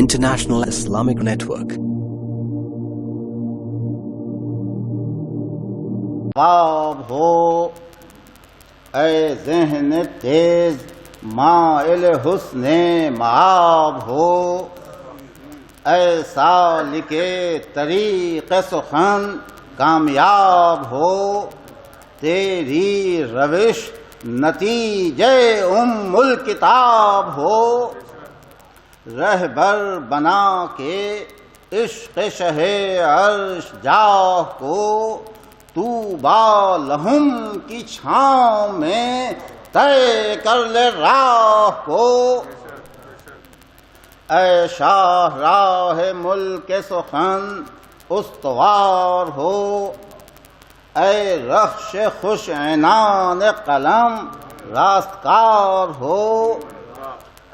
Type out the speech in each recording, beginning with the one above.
International Islamic Network. باب ہو اے ذہن تیز مائل حسن مآب ہو، اے سالک طریق سخن کامیاب ہو، تیری روش نتیجے الکتاب ہو، رہبر بنا کے عشق شہ عرش جاہ کو، طوبیٰ لہم کی چھاؤں میں طے کر لے راہ کو، اے شاہ راہ ملک سخن استوار ہو، اے رخش خوش عنان قلم راستکار ہو،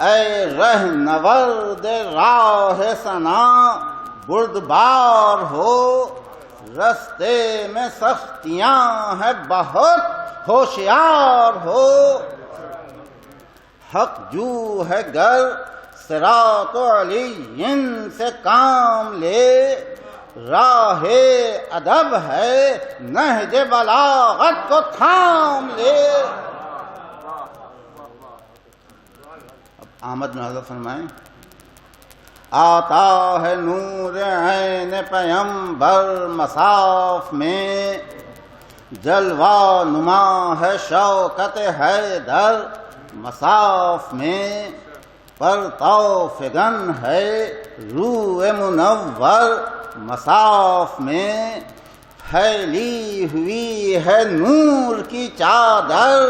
اے رہنورد راہ ثنا بردبار ہو، رستے میں سختیاں ہیں بہت ہوشیار ہو، حق جو ہے گر صراط علی سے کام لے، راہ ادب ہے نہج بلاغت کو تھام لے۔ اب احمد بن حضرت فرمائیں، آتا ہے نور عین پیمبر مصاف میں، جلوہ نما ہے شوکت حیدر مصاف میں، پرتو فگن ہے روح منور مصاف میں، پھیلی ہوئی ہے نور کی چادر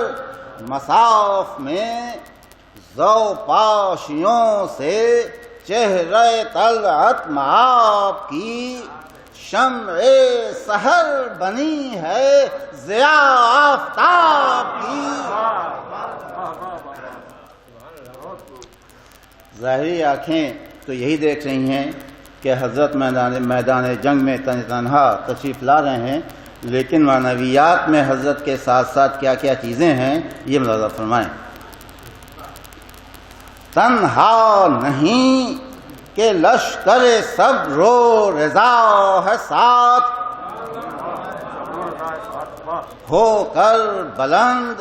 مصاف میں، ذو پاشیوں سے چہرہ طلعت مآب کی، شمع سحر بنی ہے ضیاء آفتاب کی۔ ظاہری آنکھیں تو یہی دیکھ رہی ہیں کہ حضرت میدان جنگ میں تنہا تشریف لا رہے ہیں، لیکن معنویات میں حضرت کے ساتھ ساتھ کیا کیا چیزیں ہیں یہ ملاحظہ فرمائیں۔ تنہا نہیں کہ لشکر صبر و رضا ہے ساتھ، ہو کر بلند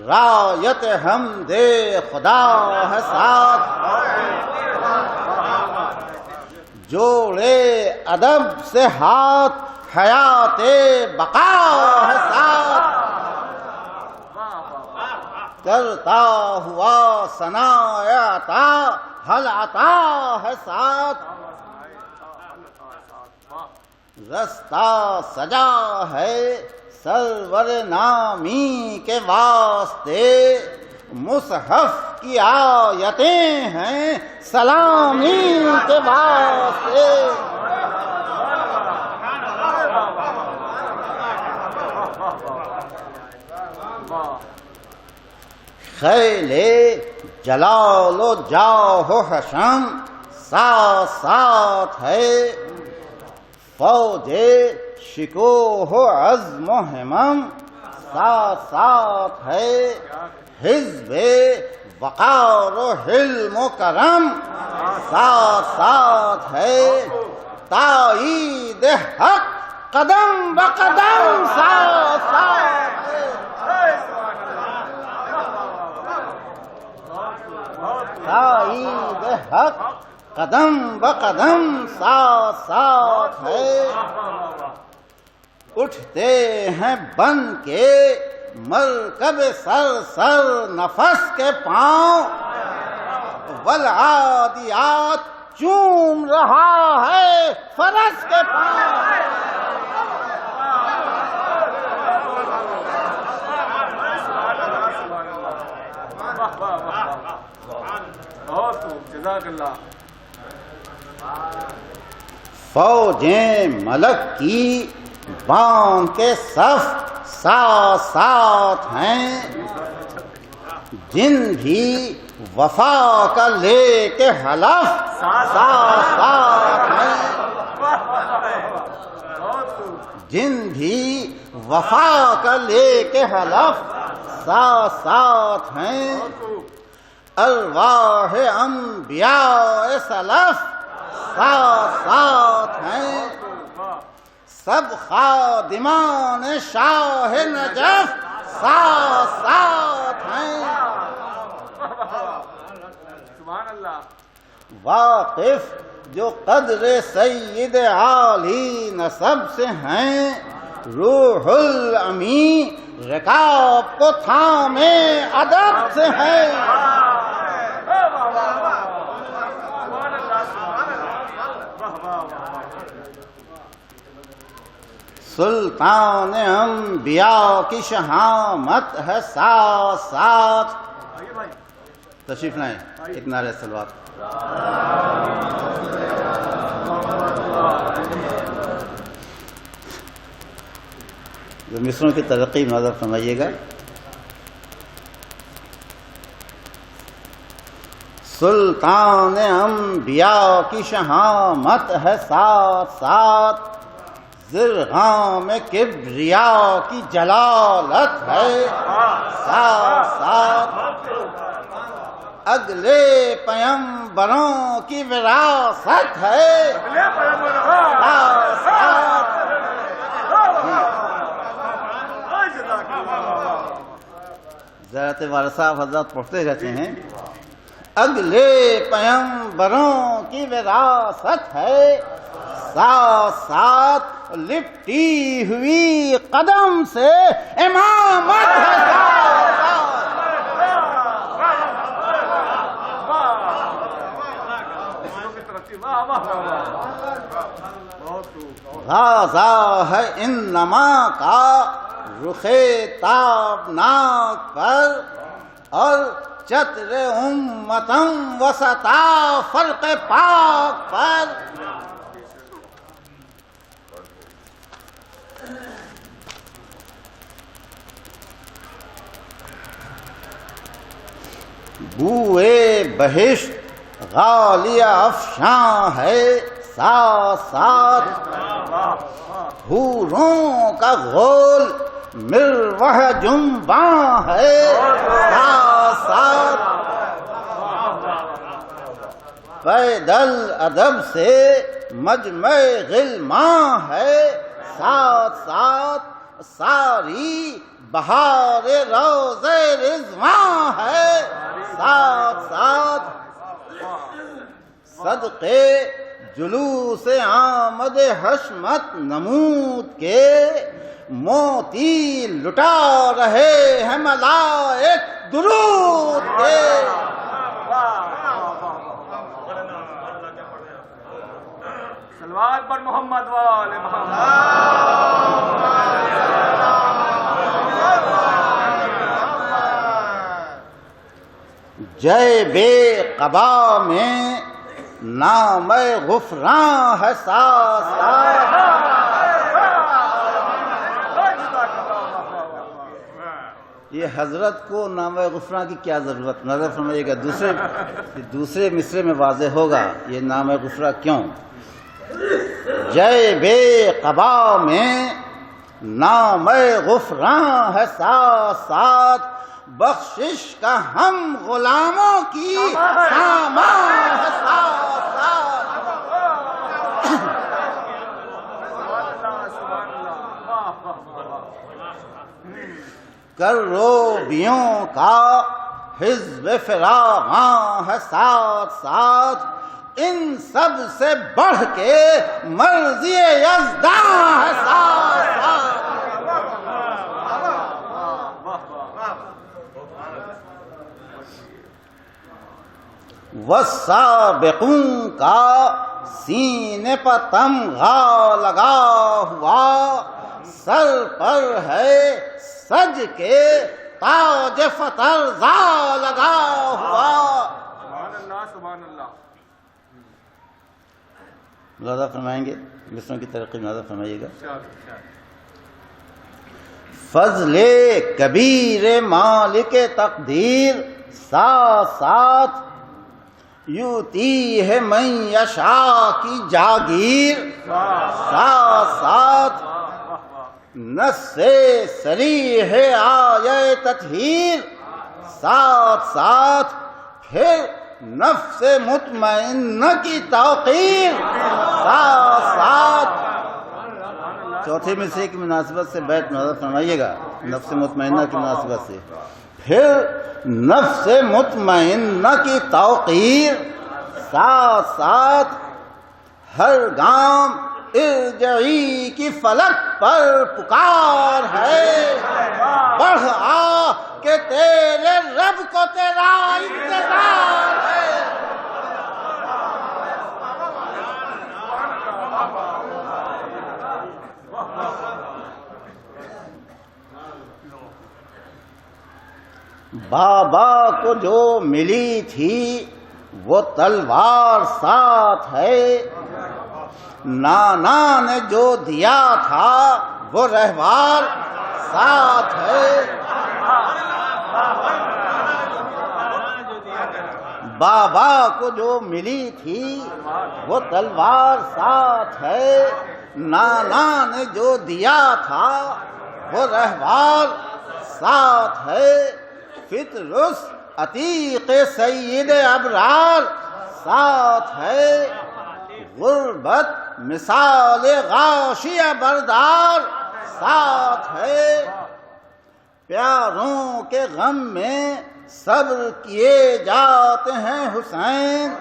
رایت حمد خدا ہے ساتھ، جوڑے ادب سے ہاتھ حیات بقا ہے ساتھ، کرتا ہوا ثناء عطا حل عطا ہے ساتھ، رستہ سجا ہے سرور نامی کے واسطے، مصحف کی آیتیں ہیں سلامی کے واسطے، خیل جلال و جاہ و حشم ساتھ ساتھ ہے، فوج شکوہ و عزم و ہمم ساتھ ساتھ ہے، حزب وقار و حلم و کرم ساتھ ساتھ ہے، تائید حق قدم بقدم ساتھ ساتھ ہے، تائید حق قدم بقدم ساتھ ساتھ ہے، اٹھتے ہیں بن کے مرکب سر سر نفس کے پاؤں، والعادیات چوم رہا ہے فرس کے پاؤں، فوجیں ملک کی باندھ کے صف ساتھ ساتھ ہیں، جن بھی وفا کا لے کے حلف ساتھ ساتھ ہیں، جن بھی وفا کا لے کے حلف ساتھ ساتھ ہیں، ارواح انبیاء سلف ساتھ ساتھ ہیں، سب خادمان شاہ نجف ساتھ ساتھ ہیں، واقف جو قدر سید عالی نسب سے ہیں، روح الامین رکاب کو تھامے ادب سے ہیں، سلطان انبیاء کی شہامت ہے ساتھ ساتھ. تشریف لائیں، ایک نعرہ صلوات. جو مصروں کی ترقی نظر فرمائیے گا. سلطان انبیاء کی شہامت ہے ساتھ ساتھ، زرغام کبریا کی جلالت ہے ساتھ ساتھ، اگلے پیمبروں کی وراثت ہے ساتھ ساتھ. حضرت والا صاحب حضرات پڑھتے رہتے ہیں، اگلے پیمبروں کی وراثت ہے ساتھ ساتھ، لپٹی ہوئی قدم سے امامت ہے ساتھ ساتھ. غازہ ہے انما کا رخ تابناک پر، اور چتر امتم وسطا فرق پاک پر. بوئے بہشت غالیہ افشاں ہے ساتھ ساتھ، حوروں کا غول مروح جنباں ہے ساتھ ساتھ، پیدل ادب سے مجمع غلماں ہے ساتھ ساتھ، ساری بہار روض رضواں ہے ساتھ ساتھ، صدقے جلوس آمد حشمت نمود کے موتی لٹا رہے ہیں ملائک درود کے. صلوات پر محمد وآل محمد. جے بے قبا میں نام غفراں ہے ساتھ ساتھ، یہ حضرت کو نام غفراں کی کیا ضرورت، نظر فرمائیے گا. دوسرے مصرے میں واضح ہوگا یہ نام غفراں کیوں. جے بے قبا میں نام غفراں ہے ساتھ ساتھ، بخشش کا ہم غلاموں کی سامان ہے ساتھ ساتھ. کروبیوں کا حزب فراغاں ہے ساتھ ساتھ، ان سب سے بڑھ کے مرضی یزداں ہے ساتھ ساتھ. والسابقوں کا سینے پر تمغہ لگا ہوا، سر پر ہے سج کے تاج فترزا لگا ہوا. سبحان اللہ سبحان اللہ. ملاحظہ فرمائیں گے، مصروں کی ترقی ملاحظہ فرمائیے گا. فضل کبیر مالک تقدیر ساتھ ساتھ، یوتی ہے من یشاء کی جاگیر ساتھ ساتھ، نص صریح آیہ تطہیر ساتھ ساتھ، پھر نفس مطمئنہ کی توقیر ساتھ ساتھ چوتھے مصرعے کی مناسبت سے بیت نظر فرمائیے گا، نفس مطمئنہ کی مناسبت سے، پھر نفس مطمئنہ کی توقیر ساتھ ساتھ ہر گام ارجعی کی فلک پر پکار ہے، بڑھ آ کہ تیرے رب کو تیرا انتظار ہے۔ بابا کو جو ملی تھی وہ تلوار ساتھ ہے، نانا نے جو دیا تھا وہ رہوار ساتھ ہے۔ بابا کو جو ملی تھی وہ تلوار ساتھ ہے، نانا نے جو دیا تھا وہ رہوار ساتھ ہے۔ فطرس عتیق سید ابرار ساتھ ہے، غربت مثال غاشی بردار ساتھ ہے۔ پیاروں کے غم میں صبر کیے جاتے ہیں حسین،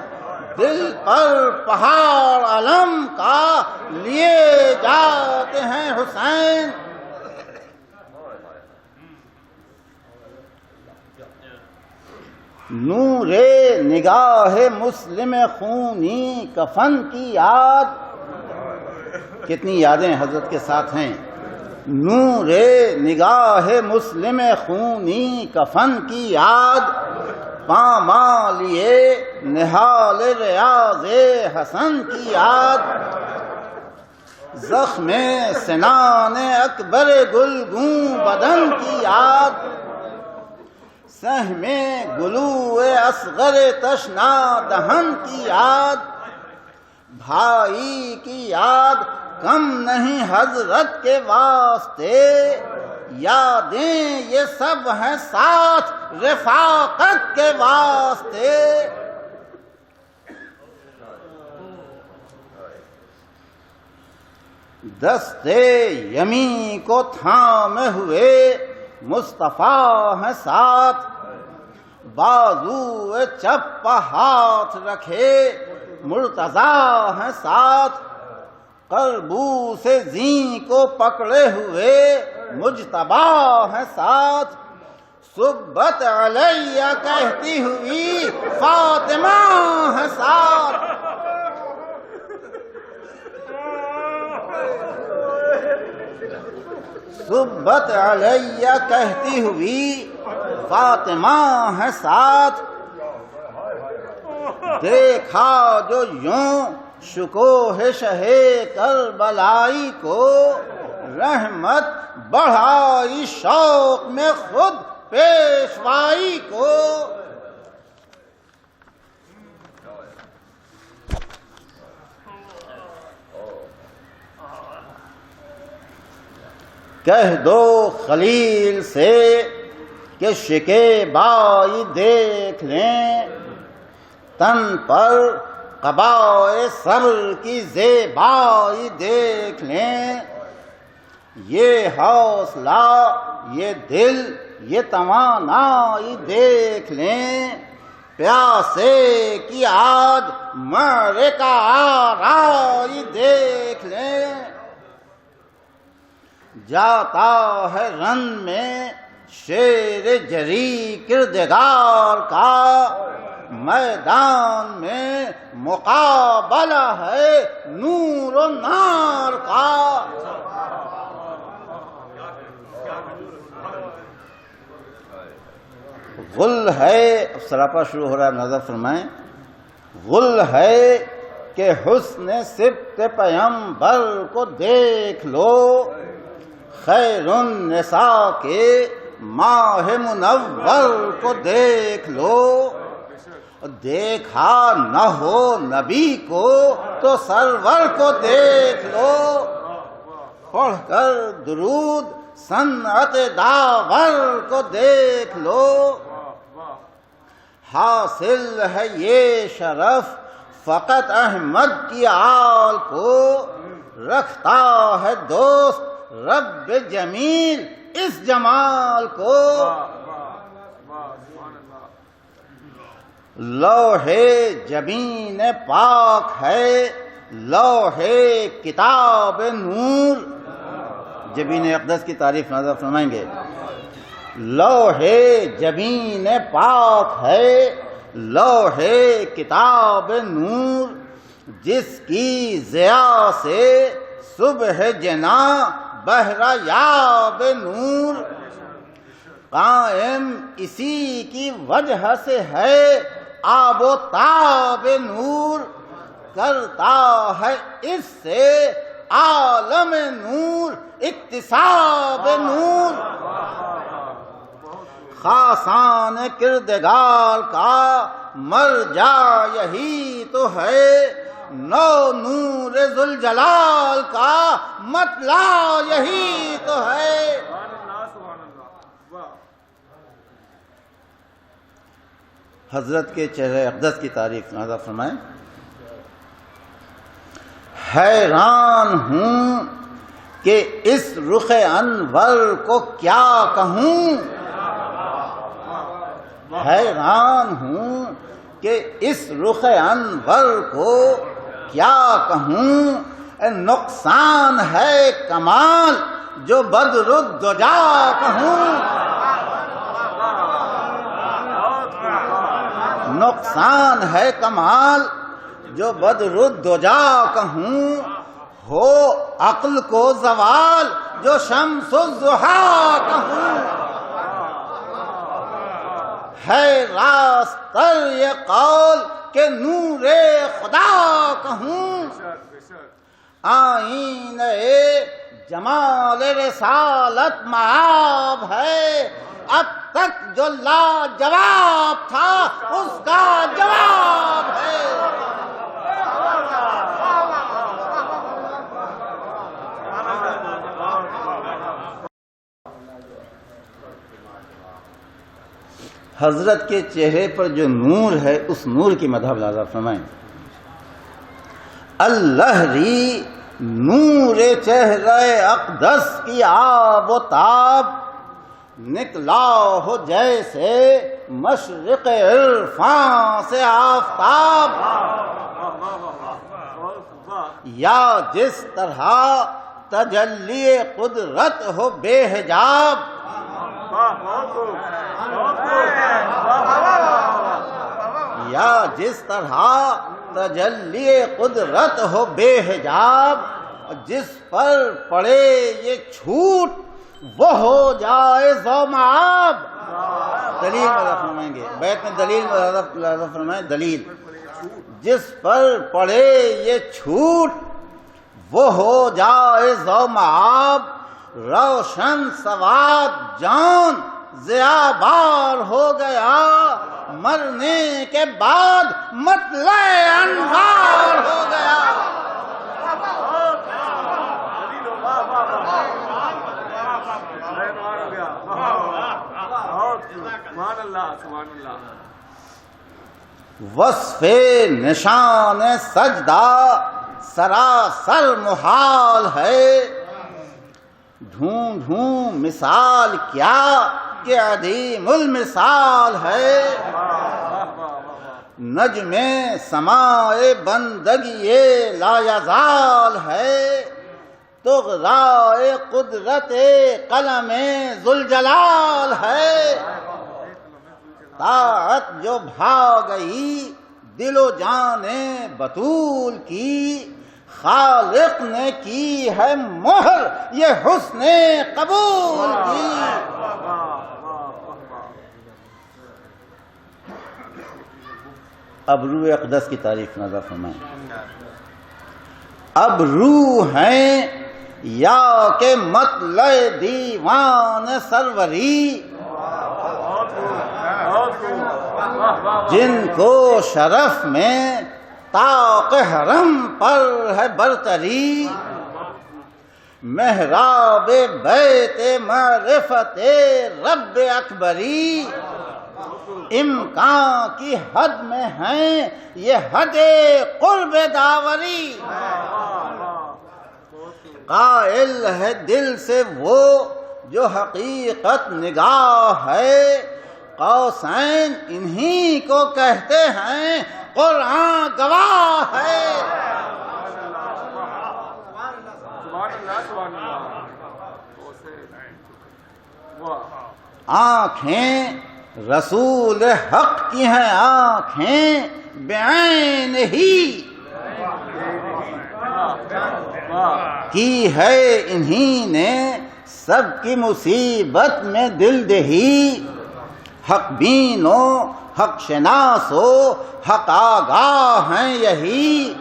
دل پر پہاڑ علم کا لیے جاتے ہیں حسین۔ نور نگاہ مسلم خونی کفن کی یاد، کتنی یادیں حضرت کے ساتھ ہیں۔ نور نگاہ مسلم خونی کفن کی یاد، پامالیے نہال ریاض حسن کی یاد، زخم سنان اکبر گلگوں بدن کی یاد، سہم گلو اصغر تشنا دہن کی یاد، بھائی کی یاد کم نہیں حضرت کے واسطے، یادیں یہ سب ہیں ساتھ رفاقت کے واسطے۔ دستے یمیں کو تھامے ہوئے مصطفیٰ ہیں ساتھ، بازو چپ ہاتھ رکھے مرتضیٰ ہیں ساتھ، قربو سے زیں کو پکڑے ہوئے مجتبیٰ ہیں ساتھ، صبت علیہ کہتی ہوئی فاطمہ ہیں ساتھ۔ صبت علیہ کہتی ہوئی فاطمہ ہے ساتھ، دیکھا جو یوں شکوہ شہ کربلائی کو، رحمت بڑھائی شوق میں خود پیشوائی کو۔ کہہ دو خلیل سے کہ شکیبائی دیکھ لیں، تن پر قبائے صبر کی زیبائی دیکھ لیں، یہ حوصلہ یہ دل یہ توانائی دیکھ لیں، پیاسے کی آج معرکہ آرائی دیکھ لیں، جاتا ہے رن میں شیر جری کردگار کا، میدان میں مقابلہ ہے نور و نار کا۔ غل ہے، سراپا شروع ہو رہا ہے، نظر فرمائیں، غل ہے کہ حسن سبط پیمبر کو دیکھ لو، خیر النساء کے ماہ منور کو دیکھ لو، دیکھا نہ ہو نبی کو تو سرور کو دیکھ لو، پڑھ کر درود صنعت داور کو دیکھ لو، حاصل ہے یہ شرف فقط احمد کی آل کو، رکھتا ہے دوست رب جمیل اس جمال کو۔ لوح جبین پاک ہے لوح کتاب نور، جبین اقدس کی تعریف نظر فرمائیں گے۔ لوح جبین پاک ہے لوح کتاب نور، جس کی ضیاء سے صبح جنا بہرہ یاب نور، قائم اسی کی وجہ سے ہے آب و تاب نور، کرتا ہے اس سے عالم نور اکتساب نور۔ خاصان کردگار کا مرجع یہی تو ہے، نو نور ذوالجلال کا مطلع یہی تو ہے۔ حضرت کے چہرے اقدس کی تعریف نظر فرمائیں۔ حیران ہوں کہ اس رخ انور کو کیا کہوں، حیران ہوں کہ اس رخ انور کو کیا کہوں، نقصان ہے کمال جو بدر الدجا کہوں، نقصان ہے کمال جو بدر الدجا کہوں، ہو عقل کو زوال جو شمس الضحیٰ کہوں، ہے راستر یہ قول کہ نور خدا کہوں، آئینہ جمال رسالت مآب ہے، اب تک جو لاجواب تھا اس کا جواب ہے۔ حضرت کے چہرے پر جو نور ہے اس نور کی مدح لازم فرمائیں۔ اللہ ری نور چہرے اقدس کی آب و تاب، نکلا ہو جیسے مشرق عرفان سے آفتاب، یا جس طرح تجلی قدرت ہو بے حجاب، یا جس طرح تجلی قدرت ہو بے حجاب، جس پر پڑے یہ چھوٹ وہ ہو جائے ذو معاب۔ دلیل مدد فرمائیں گے، بیت میں دلیل مدد فرمائیں۔ دلیل جس پر پڑے یہ چھوٹ وہ ہو جائے ذو معاب، روشن سواد جان ضیاء بار ہو گیا، مرنے کے بعد مطلع انوار ہو گیا۔ وصف نشان سجدہ سراسر محال ہے، ڈھونڈوں مثال کیا کہ عدیم المثال ہے، نجم سمائے بندگی لا یزال ہے، طغرائے قدرت قلم ذوالجلال ہے، طاعت جو بھا گئی دل و جان بطول کی، خالق نے کی ہے مہر یہ حسن قبول کی۔ اب روح اقدس کی تعریف نظر فرمائیں۔ اب روح ہیں یا کہ مطلع دیوان سروری، جن کو شرف میں طاق حرم پر ہے برتری، محراب بیت معرفت رب اکبری، امکان کی حد میں ہیں یہ حد قرب داوری، قائل ہے دل سے وہ جو حقیقت نگاہ ہے، قوسین انہی کو کہتے ہیں قرآن گواہ ہے۔ آنکھیں رسول حق کی ہیں، آنکھیں بعین ہی کی ہے انہی نے سب کی مصیبت میں دل دہی، حق بینو حق شناسو حق آگاہ ہیں یہی،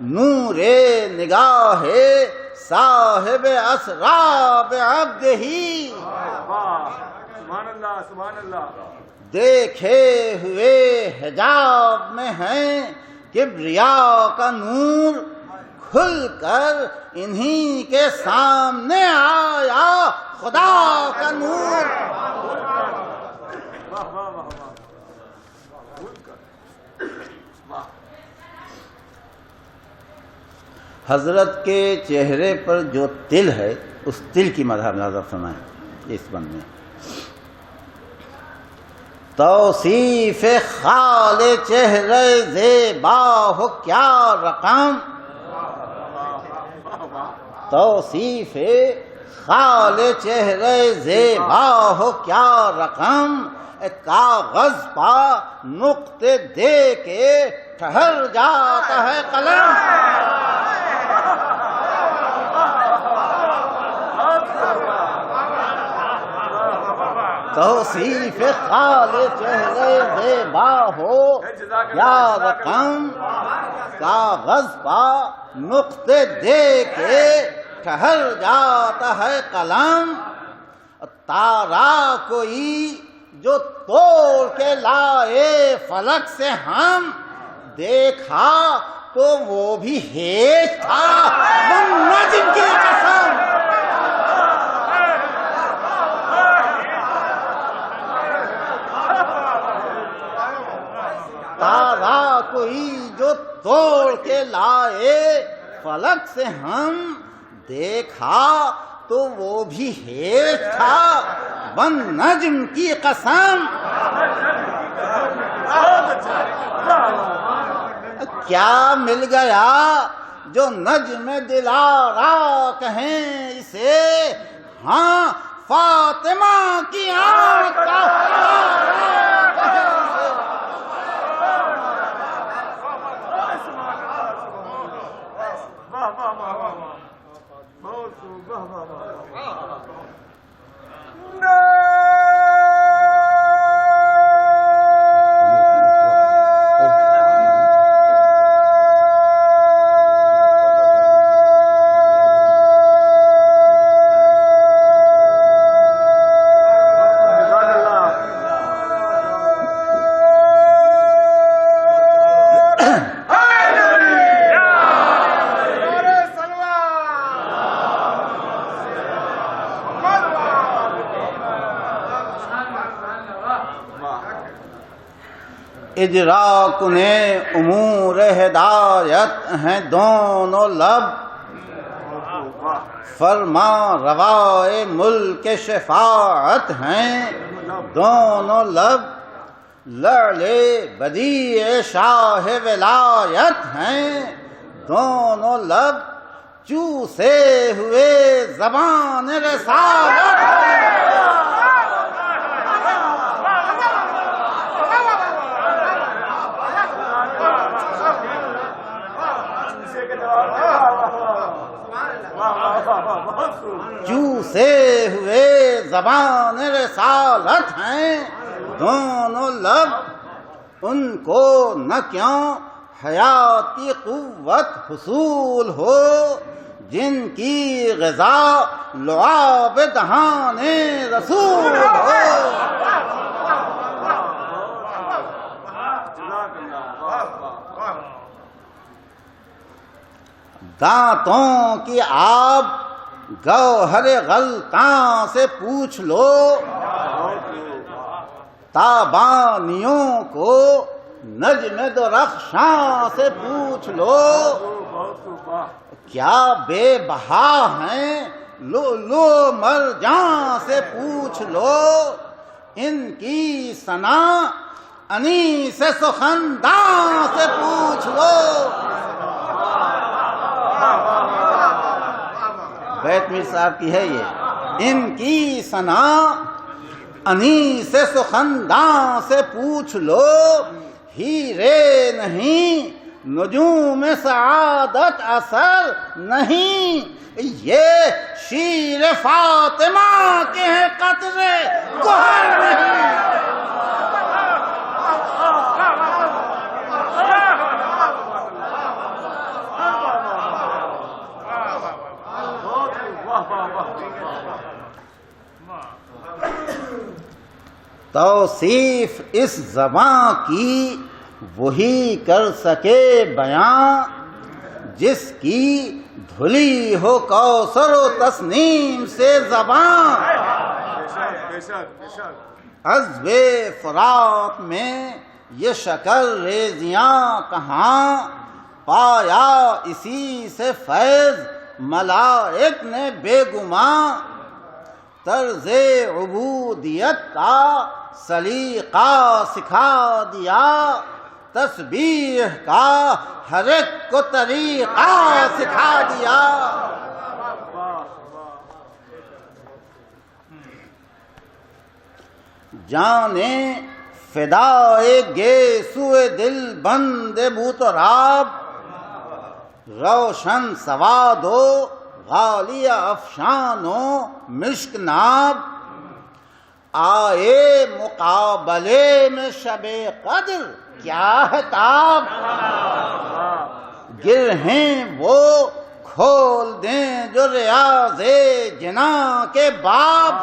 نور نگاہ صاحب اسراب عبد ہی، سبحان اللہ سبحان اللہ۔ دیکھے ہوئے حجاب میں ہیں کبریا کا نور، کھل کر انہی کے سامنے آیا خدا کا نور۔ حضرت کے چہرے پر جو تل ہے اس تل کی مدح نظر سنائیں اس بند میں۔ توصیف خال چہرے زیبا ہو کیا رقم، توصیف خال چہرے زیبا ہو کیا رقم، کاغذ پا نقطے دے کے ٹھہر جاتا ہے قلم۔ توصیف خال چہرے زیبا ہو کیا رقم، کاغذ پا نقطے دے کے ٹھہر جاتا ہے قلم، تارا کوئی جو توڑ کے لائے فلک سے ہم، دیکھا تو وہ بھی ہیج تھا نجم کی قسم۔ تارا کوئی جو توڑ کے لائے فلک سے ہم، دیکھا تو وہ بھی ہیج تھا بن نجم کی قسم۔ کیا مل گیا جو نجم دلارا کہیں اسے، ہاں فاطمہ کی آنکھ کا ادراک نے امور ہدایت ہیں دونوں لب، فرما روائے ملک شفاعت ہیں دونوں لب، لعلِ بدیع شاہ ولایت ہیں دونوں لب، چوسے ہوئے زبان رسالت چوسے ہوئے زبان رسالت ہیں دونوں لب، ان کو نہ کیوں حیاتی قوت حصول ہو، جن کی غذا لعاب دہان رسول ہو۔ دانتوں کی آب گوہر غلطاں سے پوچھ لو، تابانیوں کو نجم درخشاں سے پوچھ لو، کیا بے بہا ہیں لؤلؤ مرجان سے پوچھ لو، ان کی ثنا انیس سخنداں سے پوچھ لو۔ بیت میر صاحب کی ہے یہ، ان کی ثنا انیس سخنداں سے پوچھ لو، ہیرے نہیں نجوم سعادت اثر نہیں، یہ شیر فاطمہ کے ہیں قطرے گوہر نہیں۔ توصیف اس زباں کی وہی کر سکے بیاں، جس کی دھلی ہو کوثر و تسنیم سے زباں۔ عذب فرات میں یہ شکر ریزیاں کہاں، پایا اسی سے فیض ملائک نے بے گماں، طرز عبودیت کا سلیقہ سکھا دیا، تسبیح کا ہر ایک کو طریقہ سکھا دیا۔ جانے فدائے گیسوئے دل بند بوتراب، روشن سواد و غالی افشان و مشک ناب، آئے مقابلے میں شب قدر کیا ہے تاب، گرہیں وہ کھول دیں جو ریاض جناں کے باب،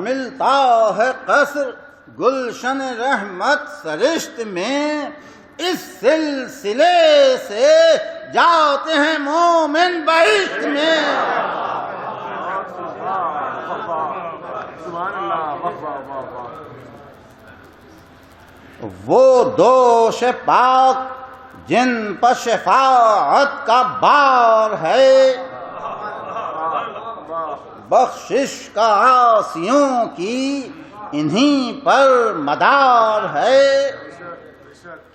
ملتا ہے قصر گلشن رحمت سرشت میں، اس سلسلے سے جاتے ہیں مومن بہشت میں۔ وہ دوش پاک جن پر شفاعت کا بار ہے، بخشش کا عاصیوں کی انہی پر مدار ہے،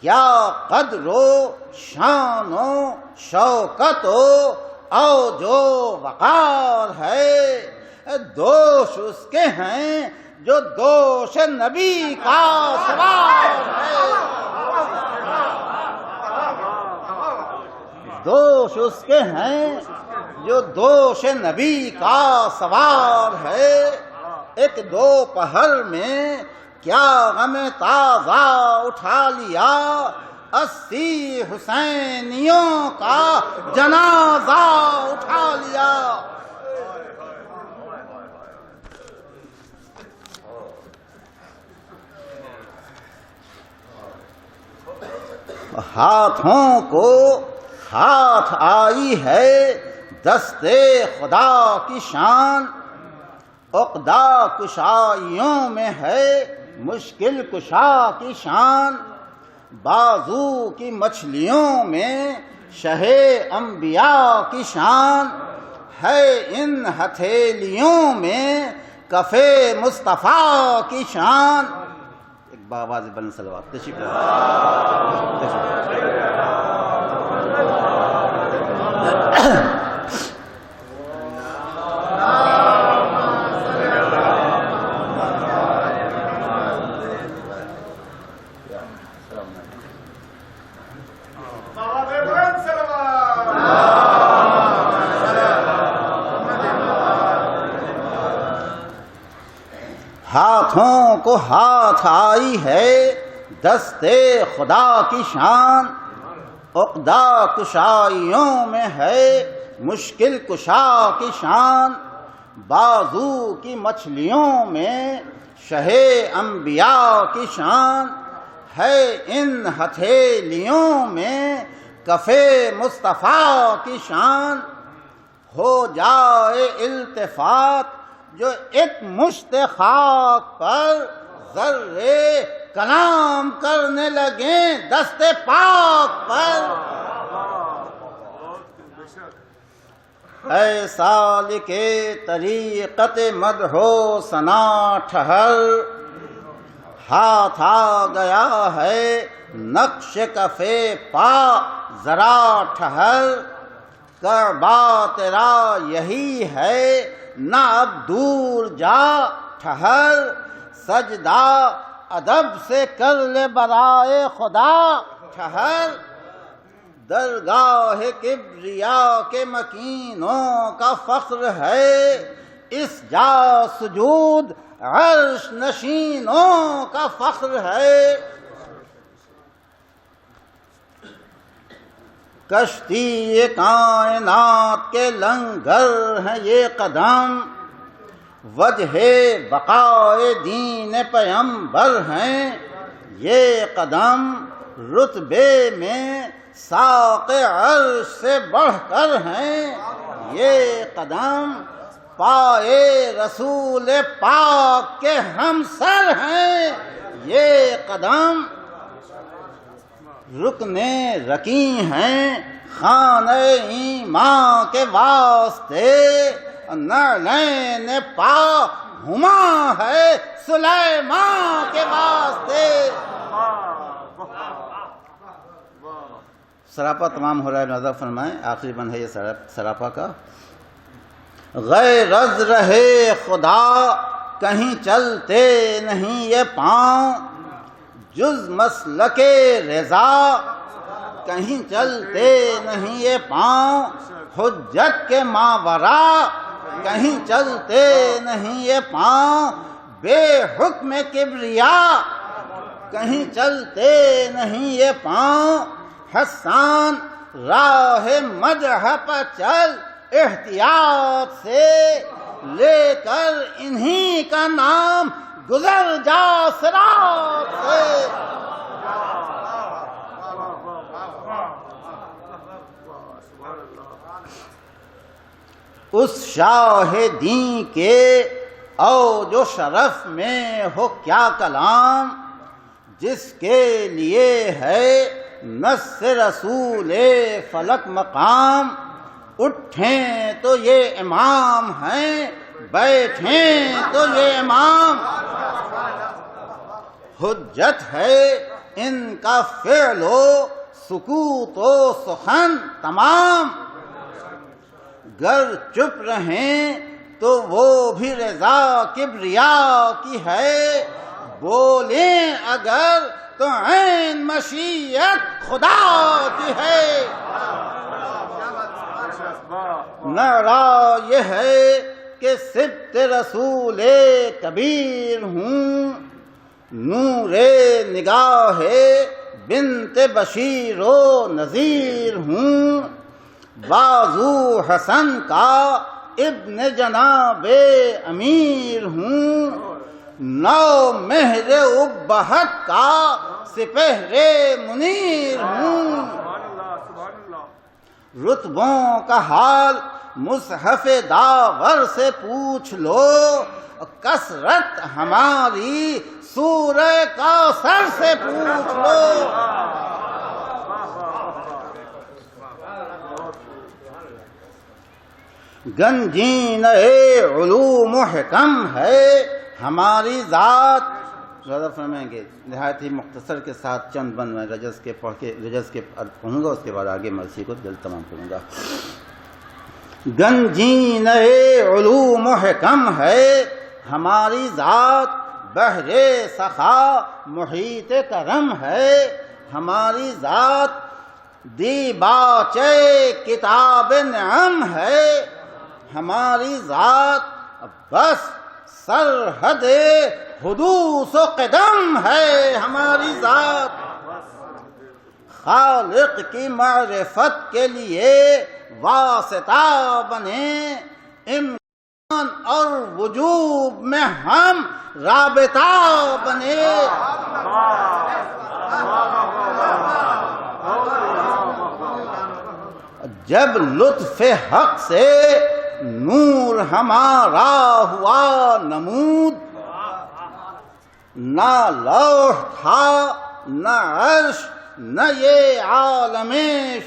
کیا قدر و شان و شوکت و اوج و وقار ہے، دوش اس کے ہیں جو دوش نبی کا سوار ہے، دوش اس کے ہیں جو دوش نبی کا سوار ہے، ایک دو پہر میں کیا غم تازہ اٹھا لیا، 80 حسینیوں کا جنازہ اٹھا لیا۔ ہاتھوں کو ہاتھ آئی ہے دست خدا کی شان، عقدہ کشائیوں میں ہے مشکل کشا کی شان، بازو کی مچھلیوں میں شہ انبیاء کی شان، ہے ان ہتھیلیوں میں کف مصطفیٰ کی شان۔ ایک باواز بلند صلوات تشریف ہاتھوں کو ہاتھ آئی ہے دست خدا کی شان، عقدہ کشائیوں میں ہے مشکل کشا کی شان، بازو کی مچھلیوں میں شہ انبیاء کی شان، ہے ان ہتھیلیوں میں کف مصطفیٰ کی شان، ہو جائے التفات جو ایک مشت خاک پر ذرے کلام کرنے لگے دست پاک پر۔ اے سالک طریقت مدح و ثنا ٹھہر، ہاتھ آ گیا ہے نقش کف پا ذرا ٹھہر، کعبہ تیرا یہی ہے نہ اب دور جا ٹھہر، سجدہ ادب سے کر لے برائے خدا ٹھہر، درگاہ کبریا کے مکینوں کا فخر ہے، اس جا سجود عرش نشینوں کا فخر ہے، کشتی کائنات کے لنگر ہیں یہ قدم، وجہ بقائے دین پیمبر ہیں یہ قدم، رتبے میں ساق عرش سے بڑھ کر ہیں یہ قدم، پائے رسول پاک کے ہم سر ہیں یہ قدم، رکن رکی ہیں خانہ ایمان کے واسطے، نعلین پا ہما ہے سلیمان کے واسطے۔ سراپا تمام ہو رہا ہے، نظر فرمائیں، آخری بند ہے یہ سراپا کا۔ غرض رہے خدا کہیں چلتے نہیں یہ پاؤں، جز مسلک رضا کہیں چلتے نہیں یہ پاؤں، حجت کے ماورا کہیں چلتے نہیں یہ پاؤں، بے حکم کبریا کہیں چلتے نہیں یہ پاؤں، حسان راہ مدح پر چل احتیاط سے، لے کر انہی کا نام گزر جا صراط سے۔ اس شاہدین کے اوج و شرف میں ہو کیا کلام، جس کے لیے ہے نص رسول فلک مقام، اٹھیں تو یہ امام ہیں بیٹھیں تو یہ امام، حجت ہے ان کا فعل و سکوت و سخن تمام، گر چپ رہیں تو وہ بھی رضا کبریا کی ہے، بولیں اگر تو عین مشیت خدا کی ہے۔ نعرہ یہ ہے کہ سبت رسول کبیر ہوں، نور نگاہ بنت بشیر و نذیر ہوں، بازو حسن کا ابن جناب امیر ہوں، نو مہر ابہت کا سپہر منیر ہوں، رتبوں کا حال مصحف داور سے پوچھ لو، کثرت ہماری سورہ کوثر سے پوچھ لو۔ گنجین علوم و حکم ہے ہماری ذات، زیادہ فرمائیں گے نہایت ہی مختصر کے ساتھ چند بند میں رجز کے پڑھ کے رجز کے پڑھوں گا، اس کے بعد آگے مرسی کو جلد تمام کروں گا۔ گنجین علوم و حکم ہے ہماری ذات، بحر سخا محیط کرم ہے ہماری ذات، دیباچے کتاب نعم ہے ہماری ذات، بس سرحد حدوث و قدم ہے ہماری ذات، خالق کی معرفت کے لیے واسطہ بنے، امکان اور وجوب میں ہم رابطہ بنے، جب لطف حق سے نور ہمارا ہوا نمود، نہ لوح تھا نہ عرش نہ یہ عالم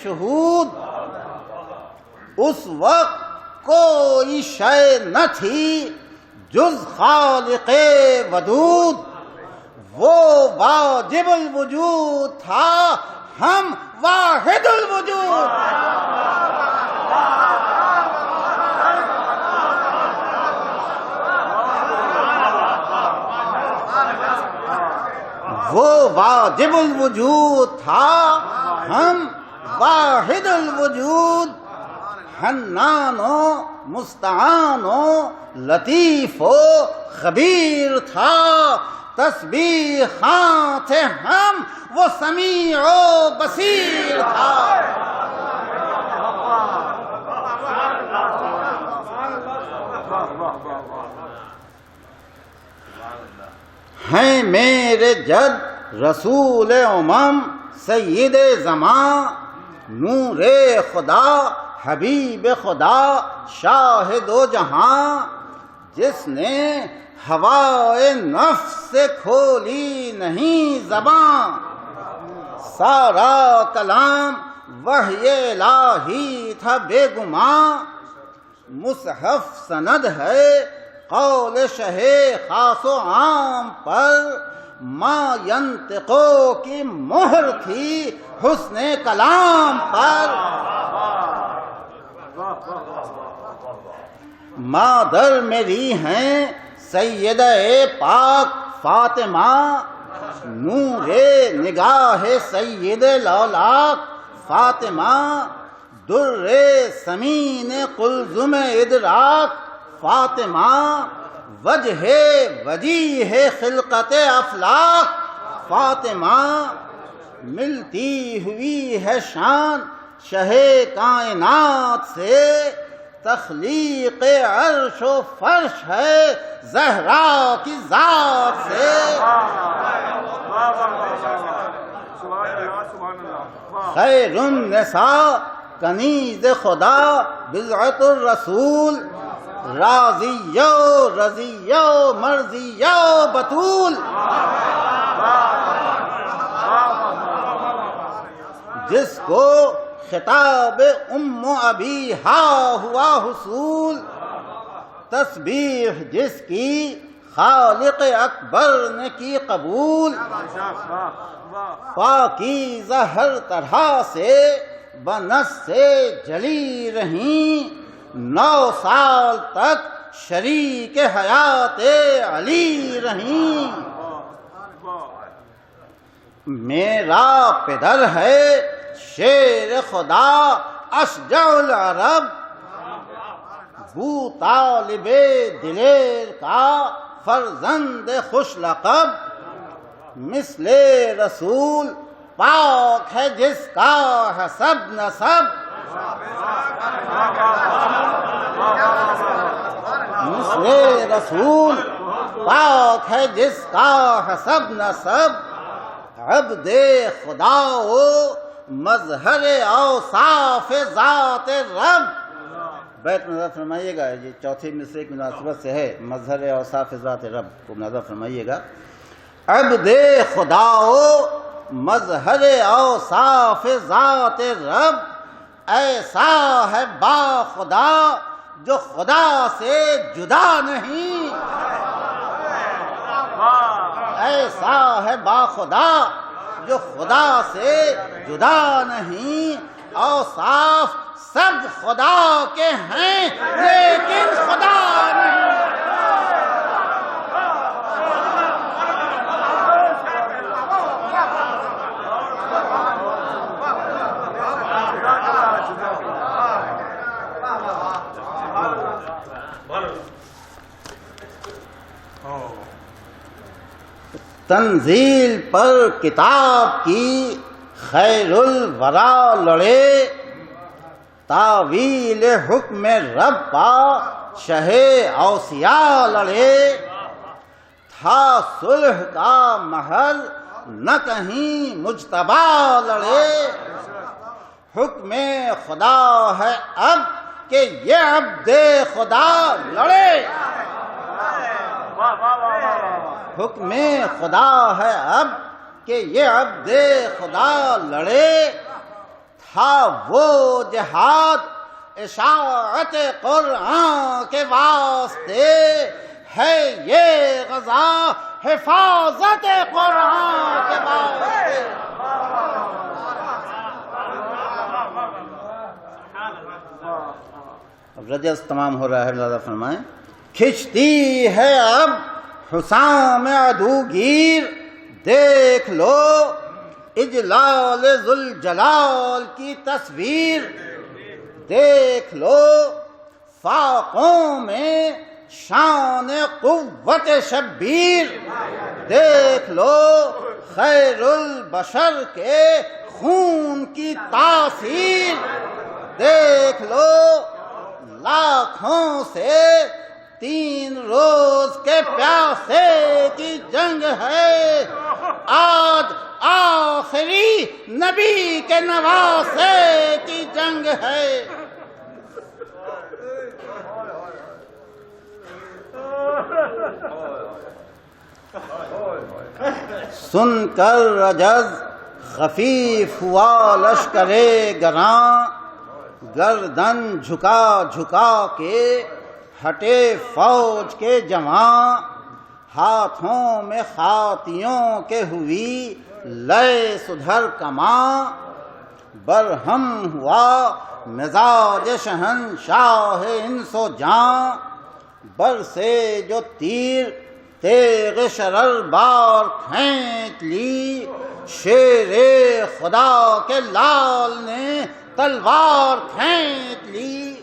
شہود، اس وقت کوئی شے نہ تھی جز خالق ودود، وہ واجب الوجود تھا ہم واحد الوجود۔ وہ واجب الوجود تھا ہم واحد الوجود، حنان و مستعان و لطیف و خبیر تھا، تسبیح خواں تھے ہم وہ سمیع و بصیر تھا۔ ہیں میرے جد رسول امم سید زمان، نور خدا حبیب خدا شاہد و جہاں، جس نے ہوائے نفس سے کھولی نہیں زباں، سارا کلام وحی الہی تھا بے گماں، مصحف سند ہے قول شہ خاص و عام پر، ما ینطقو کی مہر تھی حسن کلام پر، مادر میری ہیں سیدہ پاک فاطمہ، نور نگاہ سید لولاک فاطمہ، در ثمین قلزم ادراک فاطمہ، وجہ وجیہ خلقت افلاک فاطمہ، ملتی ہوئی ہے شان شہ کائنات سے، تخلیق عرش و فرش ہے زہرا کی ذات سے۔ خیر النساء کنیز خدا بضعۃ الرسول، راضیہ رضیہ مرضیہ بطول، جس کو خطاب ام ابیہا ہوا حصول، تسبیح جس کی خالق اکبر نے کی قبول، پاکیزہ ہر طرح سے بنس سے جلی رہیں، 9 سال تک شریک حیات علی رہیں۔ میرا پدر ہے شیر خدا اشجع العرب، بو طالب دلیر کا فرزند خوش لقب، مثل رسول پاک ہے جس کا حسب نسب، مثل رسول پاک ہے جس کا حسب نسب، عبد خدا ہو مظہر اوصاف ذات رب۔ بیت نظر فرمائیے گا، یہ چوتھے مصرے کی مناسبت سے ہے، مظہر اوصاف ذات رب کو نظر فرمائیے گا۔ عبد خدا ہو مظہر اوصاف ذات رب، ایسا ہے با خدا جو خدا سے جدا نہیں، ایسا ہے با خدا جو خدا سے جدا نہیں، اوصاف سب خدا کے ہیں لیکن خدا نہیں۔ تنزیل پر کتاب کی خیر الورا لڑے، تعویل حکم رب پا شہ اوصیاء لڑے، تھا صلح کا محل نہ کہیں مجتبی لڑے، حکم خدا ہے اب کہ یہ عبد خدا لڑے، واہ واہ واہ واہ واہ، حکم خدا ہے اب کہ یہ عبد خدا لڑے، تھا وہ جہاد اشاعت قرآن کے واسطے، ہے یہ غزا حفاظت قرآن کے واسطے۔ اب رجز تمام ہو رہا ہے، لہذا فرمائیں کھچتی ہے اب حسام عدوگیر، دیکھ لو اجلال ذوالجلال کی تصویر، دیکھ لو فاقوں میں شان قوت شبیر، دیکھ لو خیر البشر کے خون کی تاثیر، دیکھ لو لاکھوں سے 3 روز کے پیاسے کی جنگ ہے، آج آخری نبی کے نواسے کی جنگ ہے۔ سن کر رجز خفیف ہوا لشکر گراں، گردن جھکا جھکا کے ہٹے فوج کے جوان، ہاتھوں میں خاتیوں کے ہوئی لئے سدھر کماں، برہم ہوا مزاج شہنشاہ انس و جاں، برسے جو تیر تیغ شرر بار کھینچ لی، شیر خدا کے لال نے تلوار کھینچ لی۔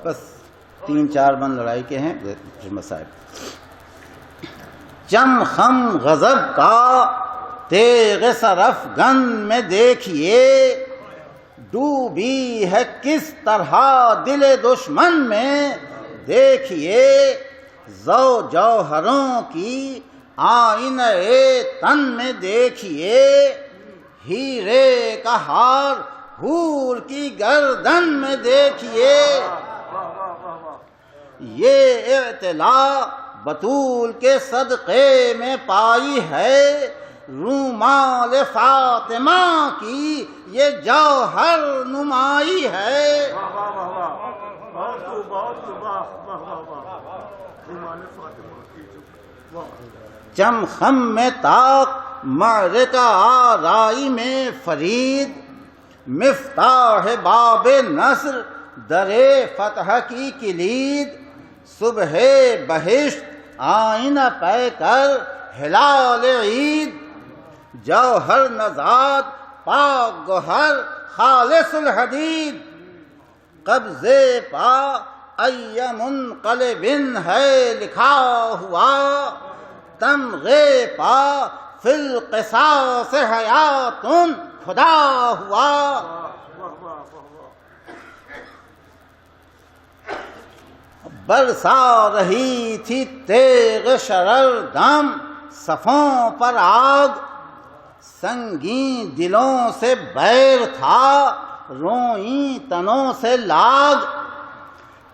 بس 3-4 بند لڑائی کے ہیں مسائل۔ چم خم غضب کا تیغ سرف گن میں دیکھیے، ڈوبی ہے کس طرح دل دشمن میں دیکھیے، زو جوہروں کی آئینہ تن میں دیکھیے، ہیرے کا ہار حور کی گردن میں دیکھیے، یہ اطلاع بطول کے صدقے میں پائی ہے، رومال فاطمہ کی یہ جوہر نمائی ہے۔ چم خم میں طاق معرکہ آرائی میں فرید، مفتاح باب نصر در فتح کی کلید، صبح بہشت آئینہ پہ کر ہلال عید، جوہر نزاد پاک گوہر خالص الحدید، قبضے پا ای منقلب ہے لکھا ہوا، تمغے پا فی القصاص حیات خدا ہوا۔ برسا رہی تھی تیغ شرر دم صفوں پر آگ، سنگین دلوں سے بیر تھا روئیں تنوں سے لاگ،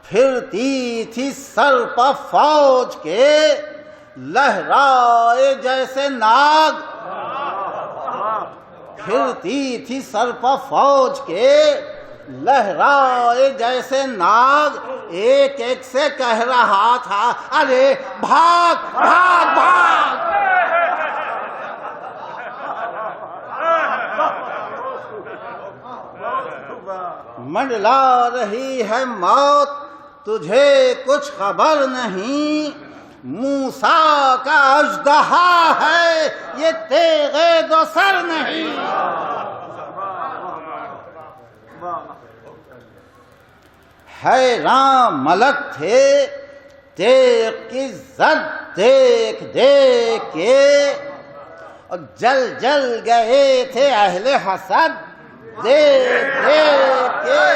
پھرتی تھی سر پر فوج کے لہرائے جیسے ناگ، پھرتی تھی سر پر فوج کے لہرائے جیسے ناگ، ایک ایک سے کہہ رہا تھا ارے بھاگ بھاگ بھاگ۔ منڈلا رہی ہے موت تجھے کچھ خبر نہیں، موسیٰ کا اژدہا ہے یہ تیغ دو سر نہیں۔ حیران ملک تھے تیغ کی زد دیکھ دیکھ کے، اور جل جل گئے تھے اہل حسد دیکھ دیکھ کے۔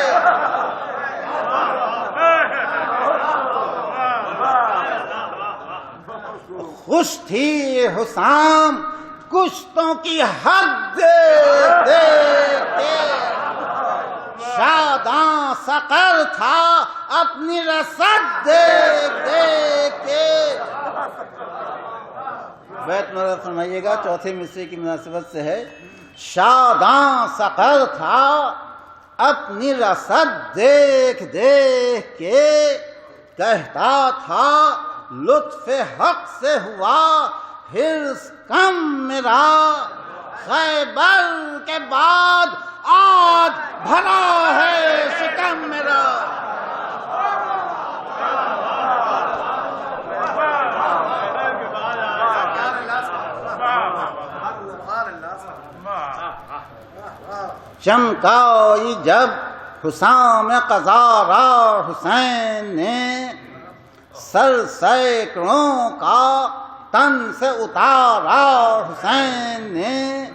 خوش تھی حسام کشتوں کی حد دیکھ دیکھ کے شاداں سقر تھا اپنی رسد دیکھ دیکھ کے. بیت نظر فرمائیے گا، چوتھے مصرے کی مناسبت سے ہے. شاداں سقر تھا اپنی رسد دیکھ دیکھ کے، کہتا تھا لطف حق سے ہوا حرص کم میرا، خیبر کے بعد آج بھرا ہے شکم میرا. چمکائی جب حسام قزارا حسین نے، سر سینکڑوں کا تن سے اتارا حسین نے،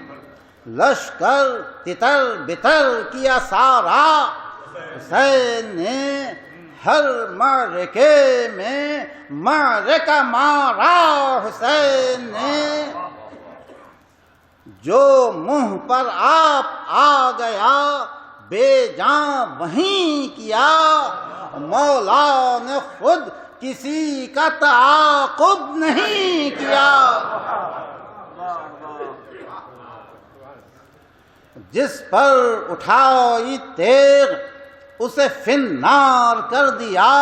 لشکر تتر بتر کیا سارا حسین نے، ہر معرکے میں معرکہ مارا حسین نے. جو منہ پر آپ آ گیا بے جان وہیں کیا، مولا نے خود کسی کا تعاقب نہیں کیا. جس پر اٹھائی تیغ اسے فنار کر دیا،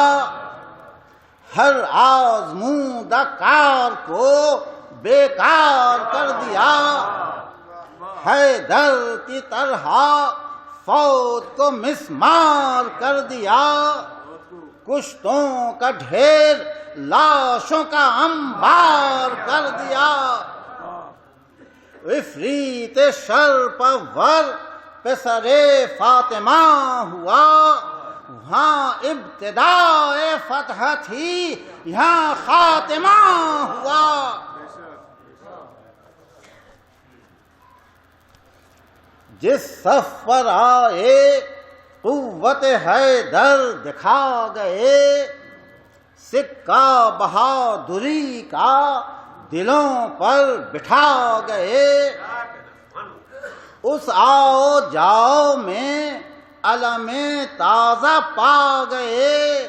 ہر آزمودہ کار کو بیکار کر دیا. حیدر کی طرح فوج کو مسمار کر دیا، کشتوں کا ڈھیر لاشوں کا انبار کر دیا. عفریت شر پرور پہ سر فاطمہ ہوا، وہاں ابتدائے فتح تھی یہاں خاتمہ ہوا. جس صف پر آئے قوت حیدر دکھا گئے، سکہ بہادری کا دلوں پر بٹھا گئے. اس آؤ جاؤ میں علم تازہ پا گئے،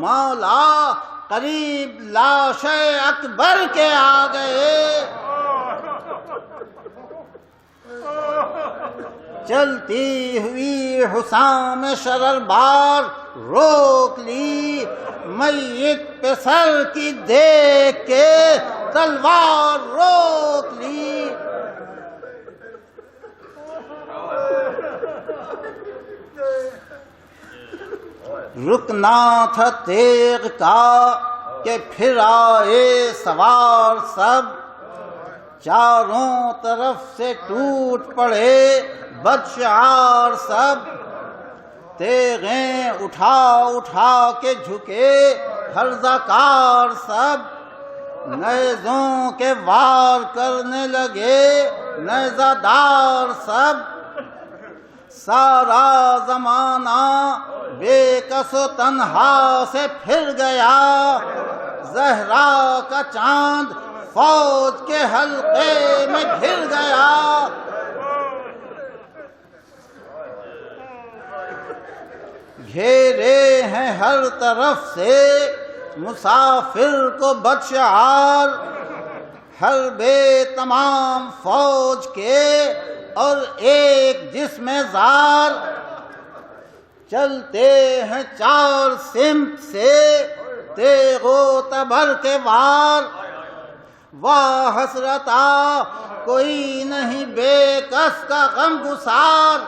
مولا قریب لاش اکبر کے آ گئے. چلتی ہوئی حسام شرر بار روک لی، میت پہ سر کی دیکھ کے تلوار روک لی. رکنا تھا تیغ کا کہ پھر آئے سوار سب، چاروں طرف سے ٹوٹ پڑے بدشعار سب. تیغیں اٹھا اٹھا کے جھکے ہرزہ کار سب، نیزوں کے وار کرنے لگے نیزہ دار سب. سارا زمانہ بے کس و تنہا سے پھر گیا، زہرا کا چاند فوج کے حلقے میں گھر گیا. گھیرے ہیں ہر طرف سے مسافر کو بدشعار، ہر بے تمام فوج کے اور ایک جسم زار. چلتے ہیں چار سمت سے تیغ و تبر کے وار، واہ حسرتا کوئی نہیں بے کس کا غم گسار.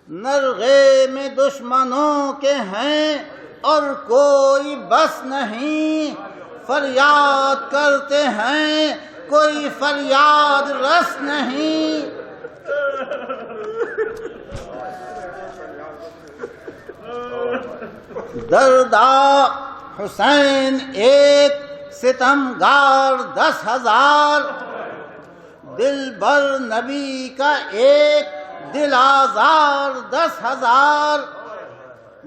نرغے میں دشمنوں کے ہیں اور کوئی بس نہیں، فریاد کرتے ہیں کوئی فریاد رس نہیں. دردا حسین ایک ستمگار 10,000، دل بر نبی کا ایک دل آزار 10,000.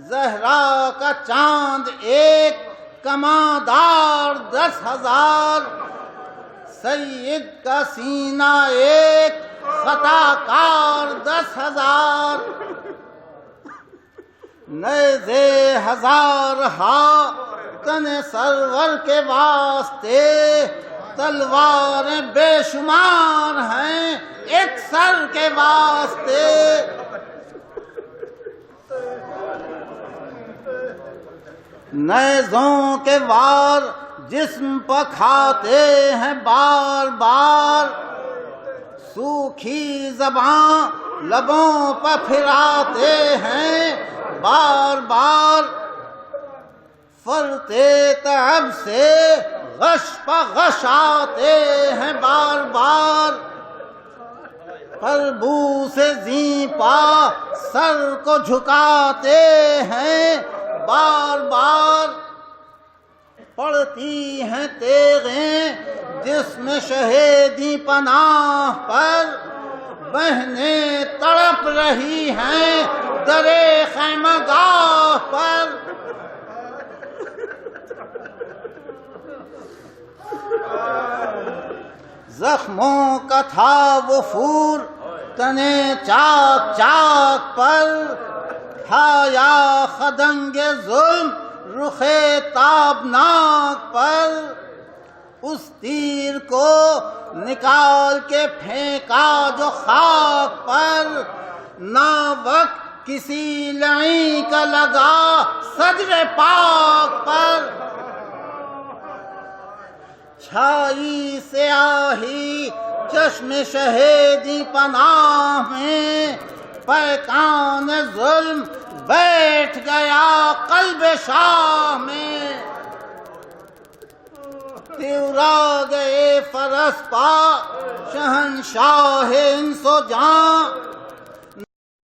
زہرا کا چاند ایک کماندار 10,000، سید کا سینہ ایک خطا کار 10,000 نیزے 1000 ہا تن سرور کے واسطے تلواریں بے شمار ہیں ایک سر کے واسطے نیزوں کے وار جسم پر کھاتے ہیں بار بار سوکھی زباں لبوں پر پھراتے ہیں بار بار فرتے تعب سے غش پہ غش آتے ہیں بار بار پربو سے زیں پا سر کو جھکاتے ہیں بار بار پڑتی ہیں تیغیں جس میں شہیدی پناہ پر بہنیں تڑپ رہی ہیں درے خیمہ گاہ پر زخموں کا تھا وفور تنے چاک چاک پر ہایا خدنگ ظلم رخ تابناک پر اس تیر کو نکال کے پھینکا جو خاک پر ناوک کسی لعین کا لگا صدر پاک پر چھائی سیاہی چشم شہیدی پناہ میں پیکان ظلم بیٹھ گیا قلب شاہ میں تیورا گئے فرس پا شہنشاہ انس و جاں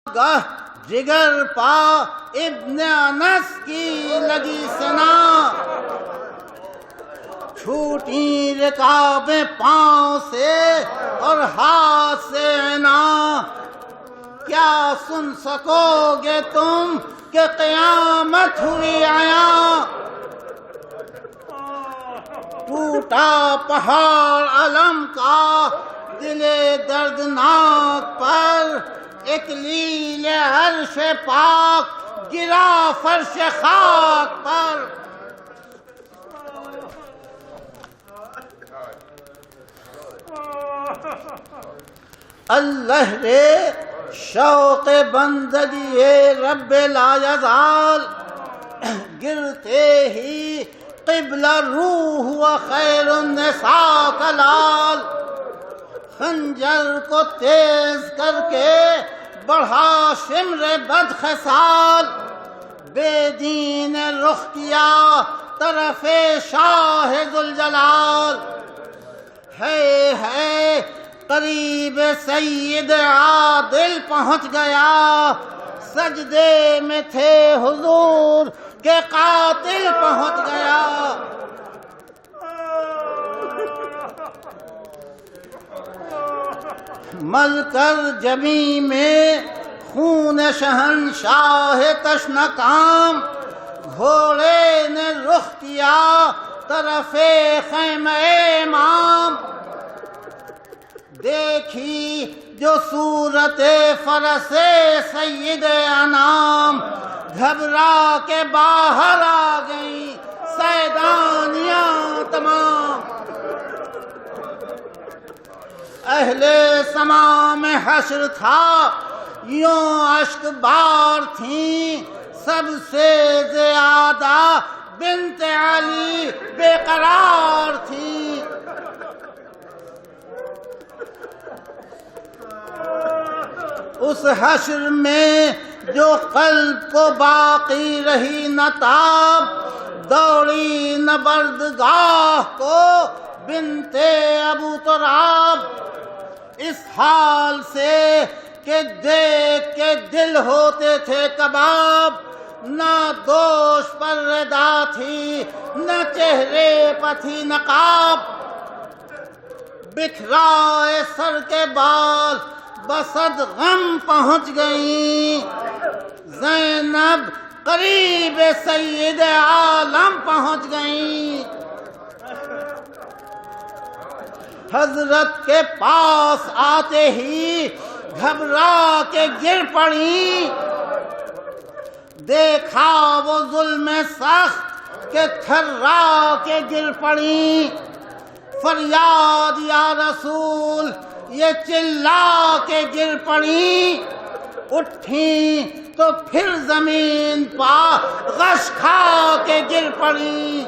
گہ جگر پا ابن انس کی لگی سنا چھوٹی رکابیں پاؤں سے اور ہاتھ سے عنا کیا سن سکو گے تم کہ قیامت ہوئی عیاں ٹوٹا پہاڑ علم کا دل دردناک پر اکلیل عرش پاک گرا فرش خاک پر اللہ رے شوق بندگی رب لا یزال گرتے ہی قبلہ روح و خیر النساء کلال خنجر کو تیز کر کے بڑھا شمر بد خصال بے دین رخ کیا طرف شاہ ذوالجلال ہے قریب سید عادل پہنچ گیا سجدے میں تھے حضور کے قاتل پہنچ گیا مل کر جمی میں خون شہنشاہ تشنکام گھوڑے نے رخ کیا طرف خیمہ امام دیکھی جو صورت فرس سید انام گھبرا کے باہر آ گئی سیدانیاں تمام اہل سما میں حشر تھا یوں اشک بار تھیں سب سے زیادہ بنت علی بے قرار تھی اس حشر میں جو قلب کو باقی رہی نہ تاب دوڑی نبردگاہ کو بنت ابو تراب اس حال سے کہ دیکھ کے دل ہوتے تھے کباب نہ دوش پر ردا تھی نہ چہرے پر تھی نقاب بکھرائے سر کے بال بسد غم پہنچ گئیں زینب قریب سید عالم پہنچ گئیں حضرت کے پاس آتے ہی گھبرا کے گر پڑی، دیکھا وہ ظلم سخت کہ تھرا کے گر پڑی، فریاد یا رسول یہ چلا کے گر پڑی، اٹھیں تو پھر زمین پا غش کھا کے گر پڑی۔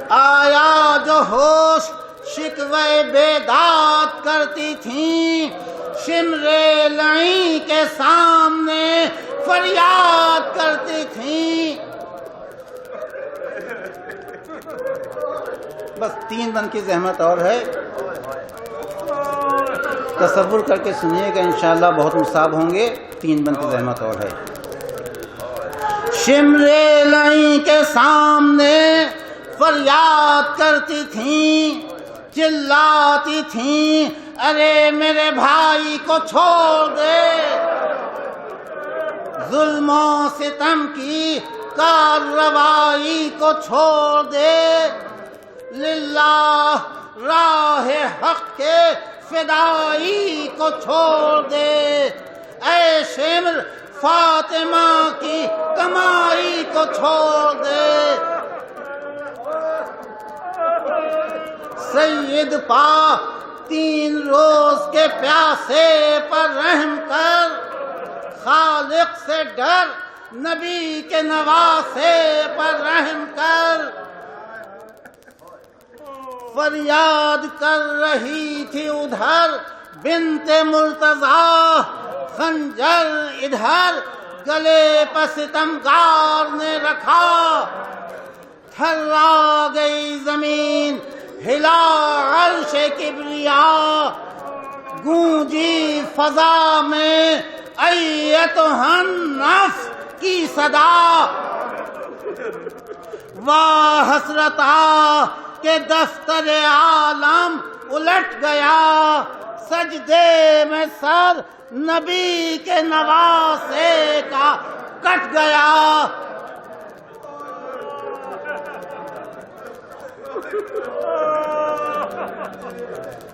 آیا جو ہوش شکوے بیداد کرتی تھیں، شمر لعیں کے سامنے فریاد کرتی تھیں۔ بس 3 دن کی زحمت اور ہے، تصور کر کے سنیے گا، انشاءاللہ بہت مصاب ہوں گے۔ 3 دن کی زحمت اور ہے۔ شمر لعیں کے سامنے فریاد کرتی تھیں، چلاتی تھیں، ارے میرے بھائی کو چھوڑ دے، ظلم و ستم کی کارروائی کو چھوڑ دے، للہ راہ حق کے فدائی کو چھوڑ دے، اے شمر فاطمہ کی کمائی کو چھوڑ دے۔ سید پا 3 روز کے پیاسے پر رحم کر، خالق سے ڈر نبی کے نواسے پر رحم کر، فریاد کر رہی تھی ادھر بنت مرتضیٰ، خنجر ادھر گلے پر ستمگار نے رکھا، تھرا گئی زمین، ہلا عرش کبریا، گونجی فضا میں ایتھا النفس کی صدا، واہ حسرتا کہ دفتر عالم الٹ گیا، سجدے میں سر نبی کے نواسے کا کٹ گیا۔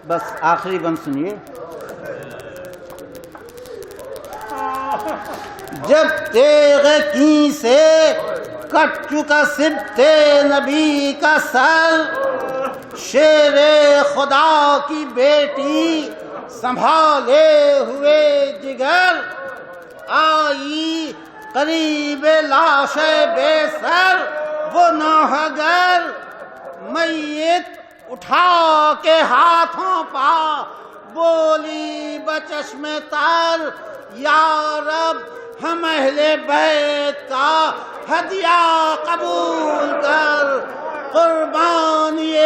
بس آخری بند سنیے۔ جب تیغ کی سے کٹ چکا سبط نبی کا سر، شیر خدا کی بیٹی سنبھالے ہوئے جگر، آئی قریب لاش بے سر وہ نوحگر، میت اٹھا کے ہاتھوں پا بولی بچشم تر، یا رب ہم اہل بیت کا ہدیہ قبول کر، قربانی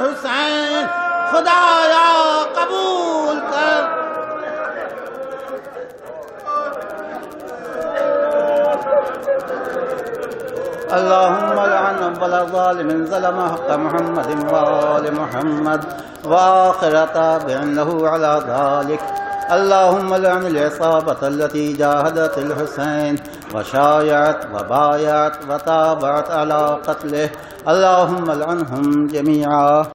حسین خدایا قبول کر۔ اللهم لعن اول ظالم ظلم حق محمد وآل محمد وآخر تابع له على ذلك. اللهم لعن العصابة التي جاهدت الحسين وشايعت وبايعت وتابعت على قتله. اللهم لعنهم جميعا.